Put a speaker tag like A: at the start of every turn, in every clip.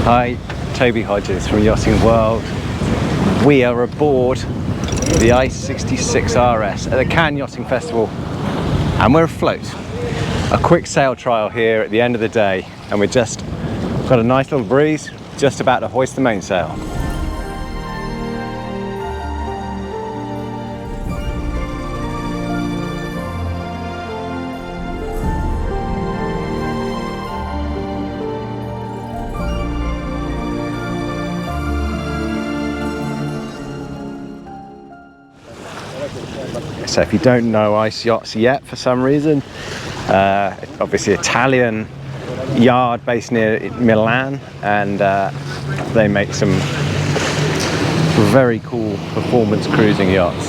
A: Hi, Toby Hodges from Yachting World. We are aboard the Ice 66 RS at the Cannes Yachting Festival and we're afloat. A quick sail trial here at the end of the day and we're just got a nice little breeze, just about to hoist the mainsail. So if you don't know Ice Yachts yet for some reason, obviously Italian yard based near Milan, and they make some very cool performance cruising yachts.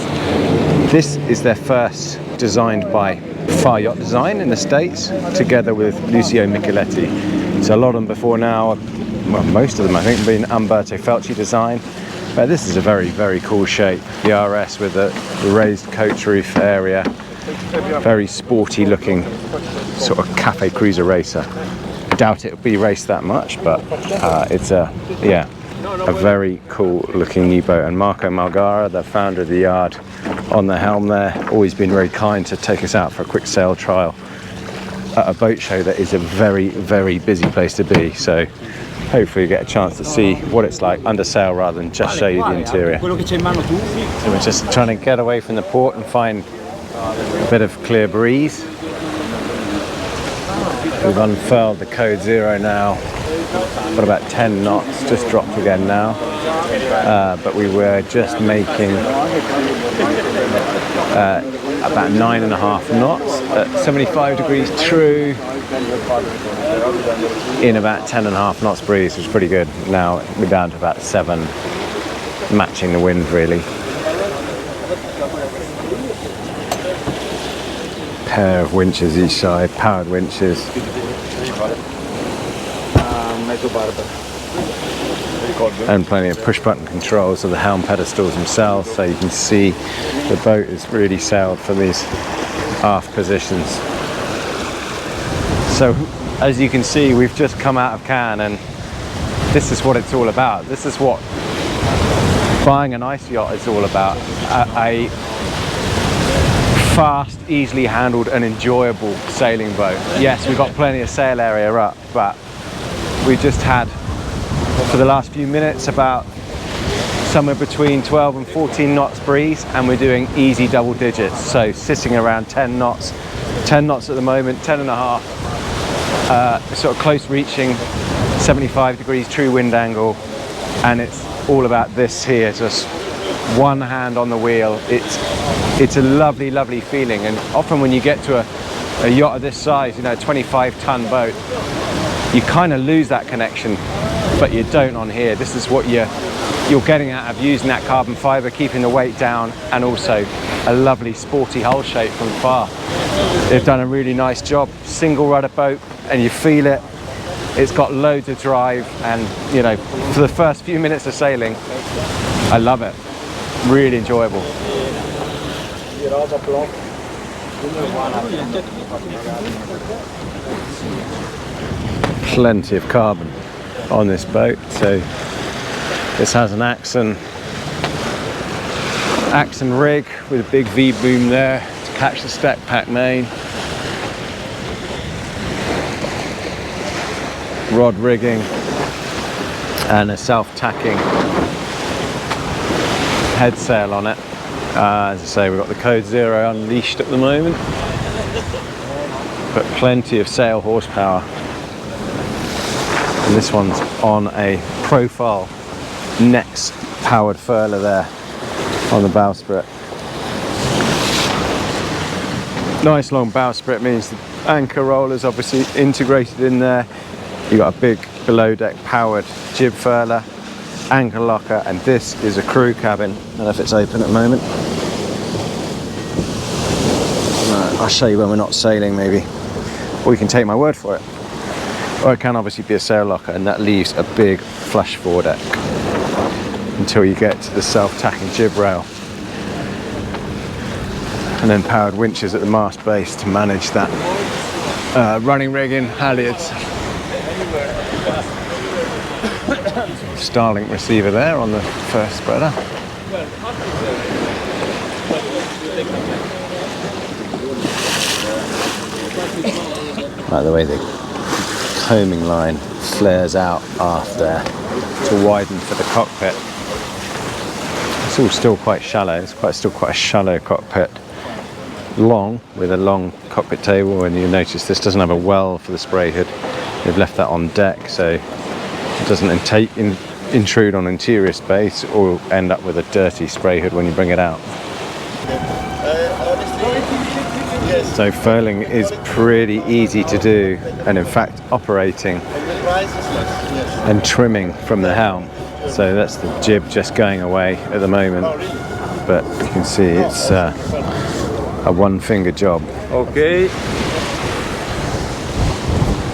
A: This is their first, designed by Farr-designed in the States, together with Lucio Micheletti. So a lot of them before now, well, most of them I think have been Umberto Felci design. But this is a very, very cool shape. The RS with the raised coach roof area. Very sporty looking sort of cafe cruiser racer. I doubt it'll be raced that much, but it's a very cool looking new boat. And Marco Malgara, the founder of the yard, on the helm there, always been very kind to take us out for a quick sail trial at a boat show that is a very, very busy place to be. So hopefully you get a chance to see what it's like under sail rather than just show you the interior. So we're just trying to get away from the port and find a bit of clear breeze. We've unfurled the code 0 now. Got about 10 knots, just dropped again now. But we were just making about 9.5 knots at 75 degrees true in about 10.5 knots breeze, which is pretty good. Now we're down to about 7, matching the wind really. Pair of winches each side, powered winches. And plenty of push button controls of the helm pedestals themselves, so you can see the boat is really sailed from these aft positions. So as you can see, we've just come out of Cannes and this is what it's all about. This is what buying an ice yacht is all about. A fast, easily handled and enjoyable sailing boat. Yes, we've got plenty of sail area up, but we just had for the last few minutes about somewhere between 12 and 14 knots breeze, and we're doing easy double digits, so sitting around 10 knots at the moment, 10.5, sort of close reaching 75 degrees true wind angle, and it's all about this here, just one hand on the wheel. It's a lovely, lovely feeling, and often when you get to a yacht of this size, you know, a 25-ton boat, you kind of lose that connection, but you don't on here. This is what you're getting out of using that carbon fiber, keeping the weight down, and also a lovely sporty hull shape from Farr. They've done a really nice job. Single rudder boat, and you feel it. It's got loads of drive, and you know, for the first few minutes of sailing, I love it. Really enjoyable. Plenty of carbon on this boat. So this has an Axon rig with a big V boom there to catch the stack pack main. Rod rigging and a self-tacking head sail on it. As I say, we've got the code 0 unleashed at the moment, but plenty of sail horsepower. And this one's on a profile Nex powered furler there on the bowsprit. Nice long bowsprit means the anchor roller is obviously integrated in there. You've got a big below deck powered jib furler, anchor locker, and this is a crew cabin. I don't know if it's open at the moment. I'll show you when we're not sailing maybe, or you can take my word for it. Or it can obviously be a sail locker, and that leaves a big flush foredeck until you get to the self-tacking jib rail. And then powered winches at the mast base to manage that running rigging, halyards. Starlink receiver there on the first spreader. Like the way the coaming line flares out aft there to widen for the cockpit. It's all still quite shallow. It's still quite a shallow cockpit. Long, with a long cockpit table, and you notice this doesn't have a well for the spray hood. They've left that on deck so it doesn't intrude on interior space or end up with a dirty spray hood when you bring it out. So furling is pretty easy to do, and in fact operating and trimming from the helm. So that's the jib just going away at the moment, but you can see it's a one-finger job. Okay.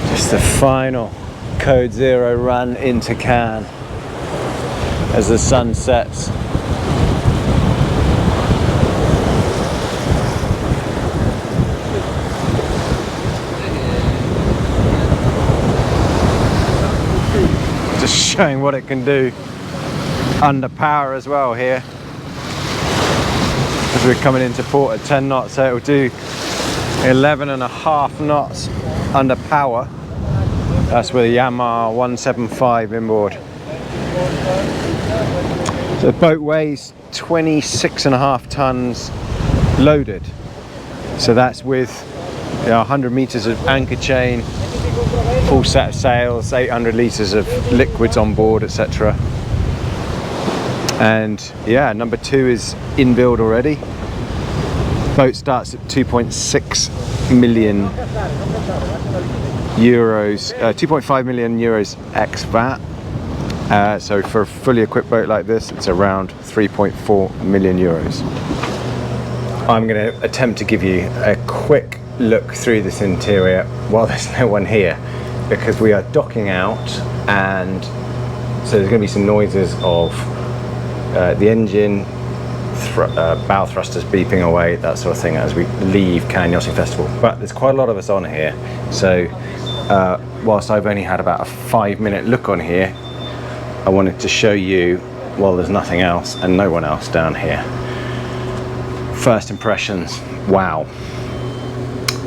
A: Just the final Code Zero run into Cannes as the sun sets. Just showing what it can do under power as well here. As we're coming into port at 10 knots, so it will do 11.5 knots under power. That's with a Yamaha 175 inboard. So the boat weighs 26.5 tons loaded. So that's with 100 meters of anchor chain, full set of sails, 800 litres of liquids on board, etc. And yeah, number 2 is in build already. Boat starts at 2.6 million euros, 2.5 million euros ex VAT. So for a fully equipped boat like this, it's around 3.4 million euros. I'm going to attempt to give you a quick look through this interior while there's no one here, because we are docking out, and so there's going to be some noises of the engine, bow thrusters beeping away, that sort of thing, as we leave Cannes Yachting Festival. But there's quite a lot of us on here, so whilst I've only had about a 5-minute look on here, I wanted to show you while there's nothing else and no one else down here. First impressions, wow,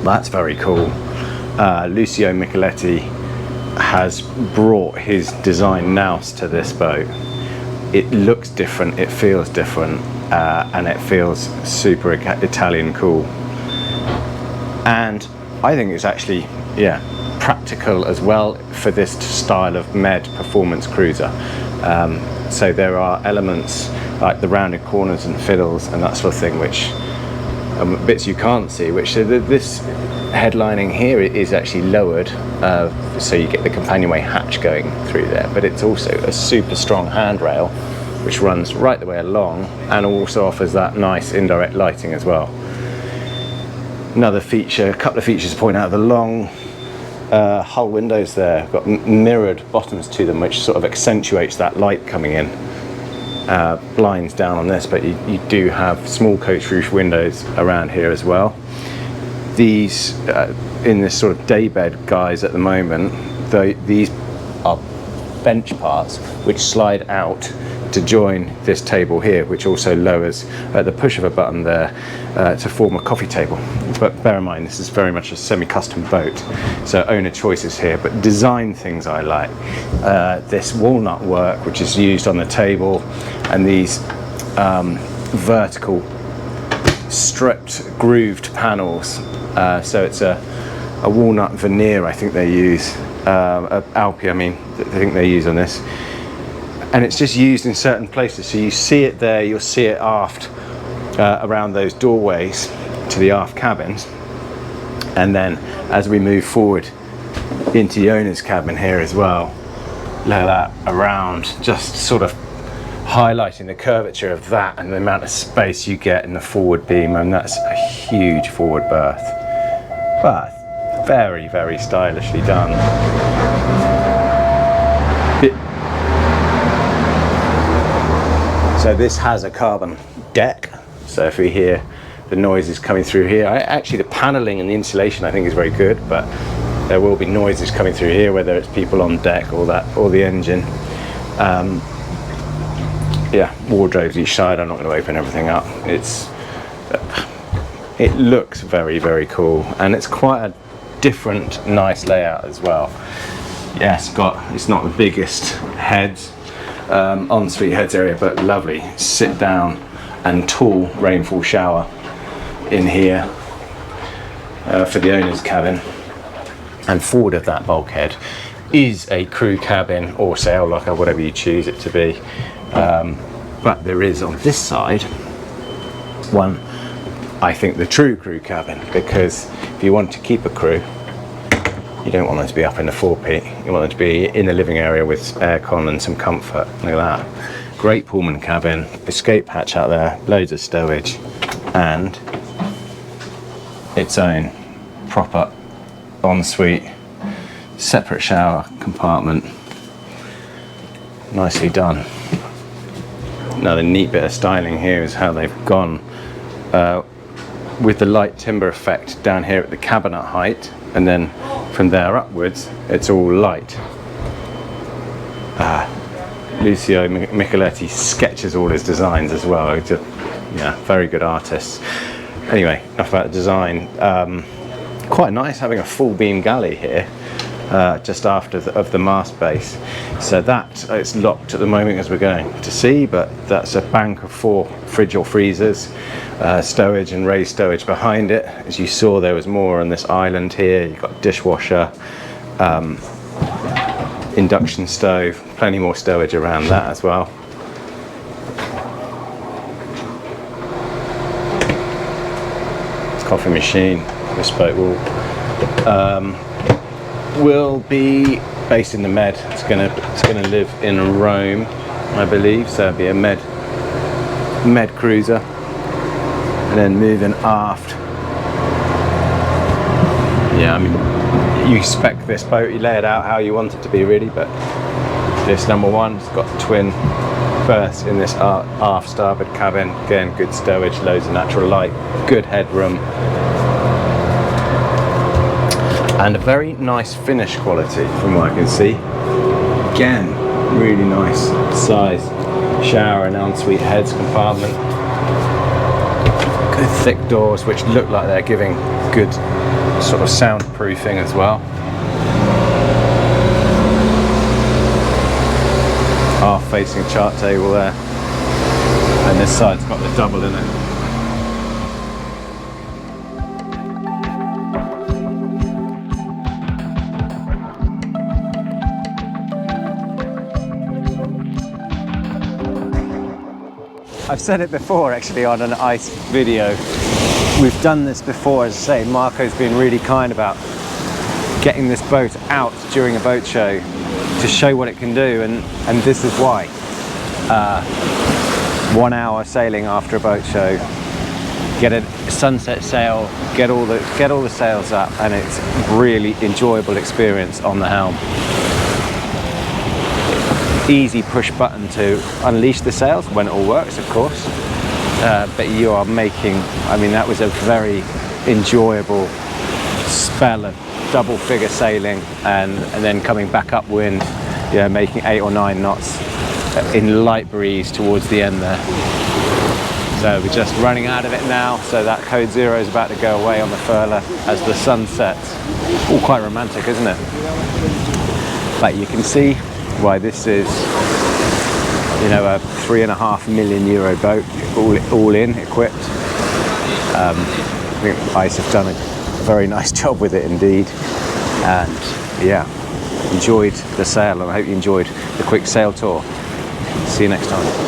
A: that's very cool. Lucio Micheletti has brought his design nous to this boat. It looks different, it feels different, and it feels super Italian cool. And I think it's actually, yeah, practical as well for this style of med performance cruiser. So there are elements like the rounded corners and fiddles and that sort of thing, which bits you can't see, which this headlining here is actually lowered, so you get the companionway hatch going through there, but it's also a super strong handrail which runs right the way along and also offers that nice indirect lighting as well. Another feature, a couple of features to point out: the long hull windows there, got mirrored bottoms to them, which sort of accentuates that light coming in. Blinds down on this, but you do have small coach roof windows around here as well. These in this sort of daybed guise at the moment, these are bench parts which slide out to join this table here, which also lowers at the push of a button there to form a coffee table. But bear in mind, this is very much a semi-custom boat, so owner choices here, but design things I like. This walnut work which is used on the table, and these vertical stripped grooved panels, so it's a walnut veneer I think they use, Alpi I mean, I think they use on this, and it's just used in certain places, so you see it there, you'll see it aft around those doorways to the aft cabins, and then as we move forward into the owner's cabin here as well, look at that around, just sort of highlighting the curvature of that and the amount of space you get in the forward beam, and that's a huge forward berth, but very, very stylishly done. So this has a carbon deck, so if we hear the noises coming through here, actually the paneling and the insulation I think is very good, but there will be noises coming through here, whether it's people on deck or the engine. Yeah, wardrobes each side. I'm not going to open everything up. It looks very, very cool, and it's quite a different, nice layout as well. Yes, it's not the biggest heads, ensuite heads area, but lovely sit down and tall rainfall shower in here for the owner's cabin. And forward of that bulkhead is a crew cabin or sail locker, whatever you choose it to be. But there is on this side one, I think, the true crew cabin, because if you want to keep a crew, you don't want them to be up in the forepeak. You want them to be in the living area with aircon and some comfort. Look at that. Great Pullman cabin, escape hatch out there, loads of stowage, and its own proper ensuite, separate shower compartment. Nicely done. Another neat bit of styling here is how they've gone with the light timber effect down here at the cabinet height, and then from there upwards it's all light. Lucio Micheletti sketches all his designs as well. Just, yeah, very good artists. Anyway, enough about the design. Quite nice having a full beam galley here, just after of the mast base. So that it's locked at the moment as we're going to see, but that's a bank of 4 fridge or freezers, stowage and raised stowage behind it. As you saw, there was more on this island here. You've got dishwasher, induction stove, plenty more stowage around that as well. Coffee machine, bespoke wall. Will be based in the Med. It's gonna live in Rome, I believe. So it'll be a Med cruiser, and then moving aft. Yeah, I mean, you spec this boat, you lay it out how you want it to be really, but this number one, it's got twin berths in this aft starboard cabin. Again, good stowage, loads of natural light, good headroom, and a very nice finish quality from what I can see. Again, really nice size shower and ensuite heads compartment. Good thick doors which look like they're giving good sort of soundproofing as well. Half facing chart table there, and this side's got the double in it. I've said it before actually on an ice video. We've done this before, as I say. Marco's been really kind about getting this boat out during a boat show to show what it can do, and this is why. 1 hour sailing after a boat show, get a sunset sail, get all the sails up, and it's a really enjoyable experience on the helm. Easy push button to unleash the sails when it all works, of course, but you are making, I mean, that was a very enjoyable spell of double figure sailing, and then coming back upwind, yeah, making 8 or 9 knots in light breeze towards the end there. So we're just running out of it now, so that code 0 is about to go away on the furler as the sun sets. All quite romantic, isn't it? But you can see why this is, you know, a €3.5 million boat, all in, equipped. I think Ice have done a very nice job with it indeed, and yeah, enjoyed the sail, and I hope you enjoyed the quick sail tour. See you next time.